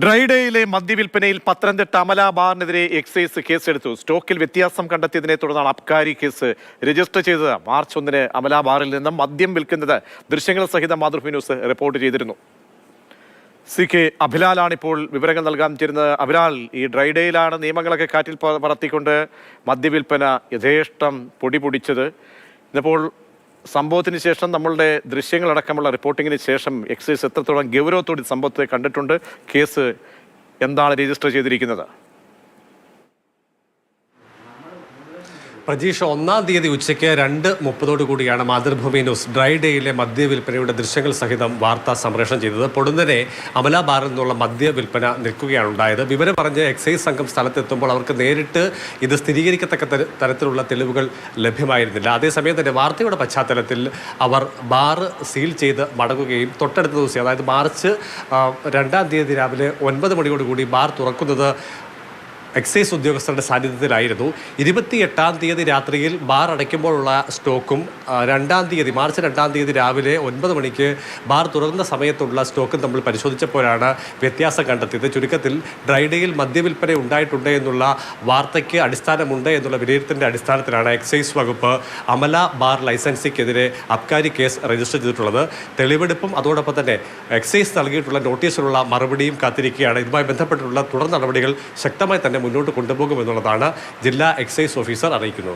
ഡ്രൈഡേയിലെ മദ്യവിൽപ്പനയിൽ Pathanamthitta Amala ബാറിനെതിരെ excise കേസെടുത്തു. സ്റ്റോക്കിൽ വ്യത്യാസം കണ്ടെത്തിയതിനെ തുടർന്നാണ് അബ്കാരി കേസ് രജിസ്റ്റർ ചെയ്തത്. മാർച്ച് 1 അമല ബാറിൽ നിന്നും മദ്യം വിൽക്കുന്നത് ദൃശ്യങ്ങൾ സഹിതം മാതൃഭൂമി ന്യൂസ് റിപ്പോർട്ട് ചെയ്തിരുന്നു. CK അഭിലാലാണ് ഇപ്പോൾ വിവരങ്ങൾ നൽകാൻ ചേരുന്നത്. അഭിലാൽ, ഈ ഡ്രൈഡേയിലാണ് നിയമങ്ങളൊക്കെ കാറ്റിൽ പറത്തിക്കൊണ്ട് മദ്യവിൽപ്പന യഥേഷ്ടം പൊടിപൊടിച്ചത്. ഇന്നിപ്പോൾ സംഭവത്തിന് ശേഷം നമ്മളുടെ ദൃശ്യങ്ങളടക്കമുള്ള റിപ്പോർട്ടിങ്ങിന് ശേഷം എക്സൈസ് എത്രത്തോളം ഗൗരവത്തോടെ സംഭവത്തെ കണ്ടിട്ടുണ്ട്? കേസ് എന്താണ് രജിസ്റ്റർ ചെയ്തിരിക്കുന്നത്? പ്രജീഷ്, 1-ാം തീയതി ഉച്ചയ്ക്ക് 2:30 മാതൃഭൂമി ന്യൂസ് ഡ്രൈഡേയിലെ മദ്യവിൽപ്പനയുടെ ദൃശ്യങ്ങൾ സഹിതം വാർത്താ സംപ്രേഷണം ചെയ്തത്. പൊടുന്നനെ അമല ബാറിൽ നിന്നുള്ള മദ്യവിൽപ്പന നിൽക്കുകയാണ് ഉണ്ടായത്. വിവരം പറഞ്ഞ് എക്സൈസ് സംഘം സ്ഥലത്തെത്തുമ്പോൾ അവർക്ക് നേരിട്ട് ഇത് സ്ഥിരീകരിക്കത്തക്ക തരത്തിലുള്ള തെളിവുകൾ ലഭ്യമായിരുന്നില്ല. അതേസമയം തന്നെ വാർത്തയുടെ പശ്ചാത്തലത്തിൽ അവർ ബാർ സീൽ ചെയ്ത് മടങ്ങുകയും തൊട്ടടുത്ത ദിവസം, അതായത് മാർച്ച് 2-ാം തീയതി രാവിലെ 9 മണിയോടുകൂടി ബാർ തുറക്കുന്നത് എക്സൈസ് ഉദ്യോഗസ്ഥരുടെ സാന്നിധ്യത്തിലായിരുന്നു. 28-ാം തീയതി രാത്രിയിൽ ബാർ അടയ്ക്കുമ്പോഴുള്ള സ്റ്റോക്കും മാർച്ച് 2-ാം തീയതി രാവിലെ 9 മണിക്ക് ബാർ തുറന്ന സമയത്തുള്ള സ്റ്റോക്കും തമ്മിൽ പരിശോധിച്ചപ്പോഴാണ് വ്യത്യാസം കണ്ടെത്തിയത്. ചുരുക്കത്തിൽ ഡ്രൈഡേയിൽ മദ്യവിൽപ്പന ഉണ്ടായിട്ടുണ്ട് എന്നുള്ള വാർത്തയ്ക്ക് അടിസ്ഥാനമുണ്ട് എന്നുള്ള വിലയിരുത്തലിൻ്റെ അടിസ്ഥാനത്തിലാണ് എക്സൈസ് വകുപ്പ് അമല ബാർ ലൈസൻസിക്കെതിരെ അബ്കാരി കേസ് രജിസ്റ്റർ ചെയ്തിട്ടുള്ളത്. തെളിവെടുപ്പും അതോടൊപ്പം തന്നെ എക്സൈസ് നൽകിയിട്ടുള്ള നോട്ടീസിലുള്ള മറുപടിയും കാത്തിരിക്കുകയാണ്. ഇതുമായി ബന്ധപ്പെട്ടുള്ള തുടർ നടപടികൾ ശക്തമായി തന്നെ മുന്നോട്ട് കൊണ്ടുപോകുമെന്നുള്ളതാണ് ജില്ലാ എക്സൈസ് ഓഫീസർ അറിയിക്കുന്നത്.